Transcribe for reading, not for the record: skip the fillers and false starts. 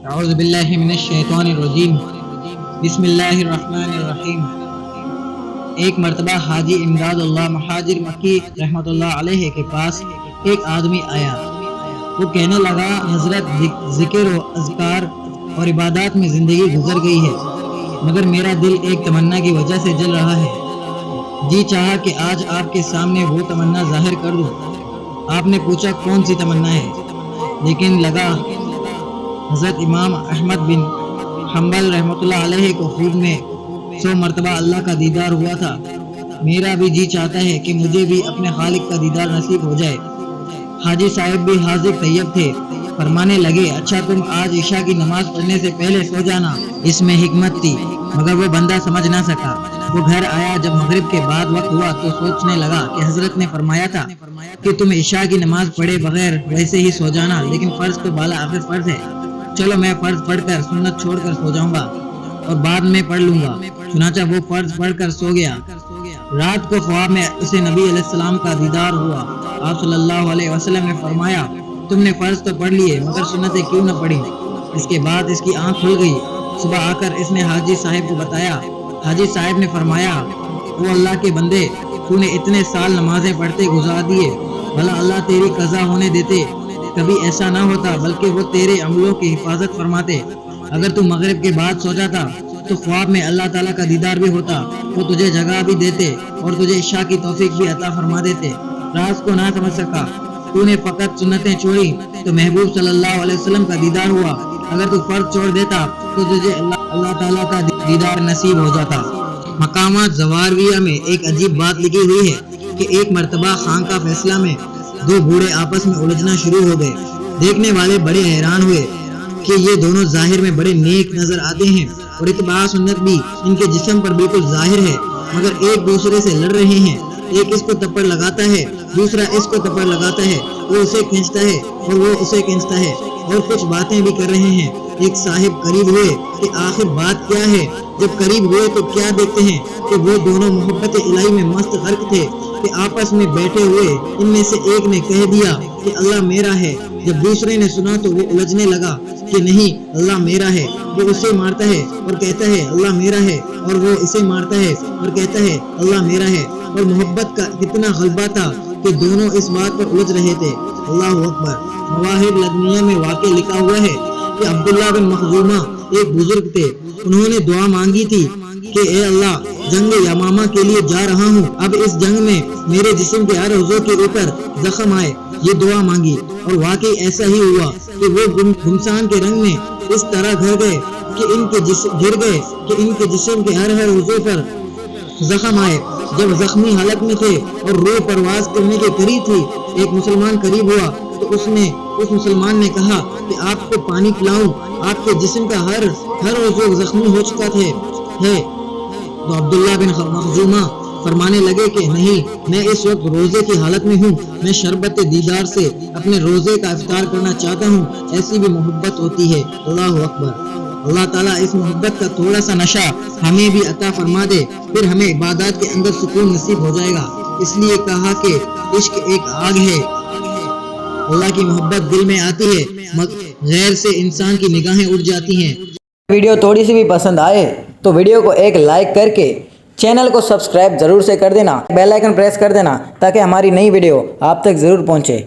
اعوذ باللہ من الشیطان الرجیم بسم اللہ الرحمن الرحیم۔ ایک مرتبہ حاجی امداد اللہ مہاجر مکی رحمۃ اللہ علیہ کے پاس ایک آدمی آیا۔ وہ کہنے لگا، حضرت ذکر و اذکار اور عبادات میں زندگی گزر گئی ہے، مگر میرا دل ایک تمنا کی وجہ سے جل رہا ہے۔ جی چاہا کہ آج آپ کے سامنے وہ تمنا ظاہر کر دوں۔ آپ نے پوچھا کون سی تمنا ہے؟ لیکن لگا حضرت امام احمد بن حنبل رحمۃ اللہ علیہ کو خوب میں 100 مرتبہ اللہ کا دیدار ہوا تھا۔ میرا بھی جی چاہتا ہے کہ مجھے بھی اپنے خالق کا دیدار نصیب ہو جائے۔ حاجی صاحب بھی حاضر طیب تھے، فرمانے لگے، اچھا تم آج عشاء کی نماز پڑھنے سے پہلے سو جانا۔ اس میں حکمت تھی، مگر وہ بندہ سمجھ نہ سکا۔ وہ گھر آیا، جب مغرب کے بعد وقت ہوا تو سوچنے لگا کہ حضرت نے فرمایا تھا کہ تم عشاء کی نماز پڑھے بغیر ویسے ہی سو جانا، لیکن فرض تو بالا آخر فرض ہے۔ چلو میں فرض پڑھ کر سنت چھوڑ کر سو جاؤں گا اور بعد میں پڑھ لوں گا۔ چنانچہ وہ فرض پڑھ کر سو گیا۔ رات کو خواب میں اسے نبی علیہ السلام کا دیدار ہوا۔ آپ صلی اللہ علیہ وسلم نے فرمایا، تم نے فرض تو پڑھ لیے مگر سنتیں کیوں نہ پڑھی؟ اس کے بعد اس کی آنکھ کھل گئی۔ صبح آ کر اس نے حاجی صاحب کو بتایا۔ حاجی صاحب نے فرمایا، وہ اللہ کے بندے، تو نے اتنے سال نمازیں پڑھتے گزار دیے، بھلا اللہ تیری قضا ہونے دیتے؟ کبھی ایسا نہ ہوتا، بلکہ وہ تیرے عملوں کی حفاظت فرماتے۔ اگر تو مغرب کے بعد سو جاتا تو خواب میں اللہ تعالیٰ کا دیدار بھی ہوتا، وہ تجھے جگہ بھی دیتے اور تجھے عشاء کی توفیق بھی عطا فرما دیتے۔ راز کو نہ سمجھ سکا، تو نے فقط سنتیں چھوڑی تو محبوب صلی اللہ علیہ وسلم کا دیدار ہوا۔ اگر تو فرض چھوڑ دیتا تو تجھے اللہ تعالیٰ کا دیدار نصیب ہو جاتا۔ مقامات زوارویہ میں ایک عجیب بات لکھی ہوئی ہے کہ ایک مرتبہ خانقاہ فیصلہ میں 2 بوڑھے آپس میں الجھنا شروع ہو گئے۔ دیکھنے والے بڑے حیران ہوئے کہ یہ دونوں ظاہر میں بڑے نیک نظر آتے ہیں اور اتباع سنت بھی ان کے جسم پر بالکل ظاہر ہے، مگر ایک دوسرے سے لڑ رہے ہیں۔ ایک اس کو تپڑ لگاتا ہے، دوسرا اس کو تپڑ لگاتا ہے، وہ اسے کھینچتا ہے اور وہ اسے کھینچتا ہے، اور کچھ باتیں بھی کر رہے ہیں۔ ایک صاحب قریب ہوئے کہ آخر بات کیا ہے؟ جب قریب ہوئے تو کیا دیکھتے ہیں کہ وہ دونوں محبت الہی میں مست غرق تھے کہ آپس میں بیٹھے ہوئے ان میں سے ایک نے کہہ دیا کہ اللہ میرا ہے۔ جب دوسرے نے سنا تو وہ الجھنے لگا کہ نہیں، اللہ میرا ہے۔ وہ اسے مارتا ہے اور کہتا ہے اللہ میرا ہے، اور وہ اسے مارتا ہے اور کہتا ہے اللہ میرا ہے۔ اور محبت کا کتنا غلبہ تھا کہ دونوں اس بات پر الجھ رہے تھے۔ اللہ اکبر۔ مواہب لدنیہ میں واقع لکھا ہوا ہے کہ عبداللہ بن مخزومہ ایک بزرگ تھے۔ انہوں نے دعا مانگی تھی کہ اے اللہ، جنگ یمامہ کے لیے جا رہا ہوں، اب اس جنگ میں میرے جسم کے ہر عضو کے اوپر زخم آئے۔ یہ دعا مانگی اور واقعی ایسا ہی ہوا کہ وہ گھمسان کے رنگ میں اس طرح گر گئے کہ ان کے جسم کے ہر عضو پر زخم آئے۔ جب زخمی حالت میں تھے اور روح پرواز کرنے کے قریب تھی، ایک مسلمان قریب ہوا تو اس مسلمان نے کہا کہ آپ کو پانی پلاؤں، آپ کے جسم کا ہر عضو زخمی ہو چکا ہے۔ تو عبداللہ بن مخزومہ فرمانے لگے کہ نہیں، میں اس وقت روزے کی حالت میں ہوں، میں شربت دیدار سے اپنے روزے کا افطار کرنا چاہتا ہوں۔ ایسی بھی محبت ہوتی ہے۔ اللہ اکبر۔ اللہ تعالیٰ اس محبت کا تھوڑا سا نشہ ہمیں بھی عطا فرما دے، پھر ہمیں عبادات کے اندر سکون نصیب ہو جائے گا۔ اس لیے کہا کہ عشق ایک آگ ہے، اللہ کی محبت دل میں آتی ہے، غیر سے انسان کی نگاہیں اٹھ جاتی ہیں۔ ویڈیو تھوڑی سی بھی پسند آئے تو ویڈیو کو ایک لائک کر کے چینل کو سبسکرائب ضرور سے کر دینا، بیل آئیکن پریس کر دینا تاکہ ہماری نئی ویڈیو آپ تک ضرور پہنچے۔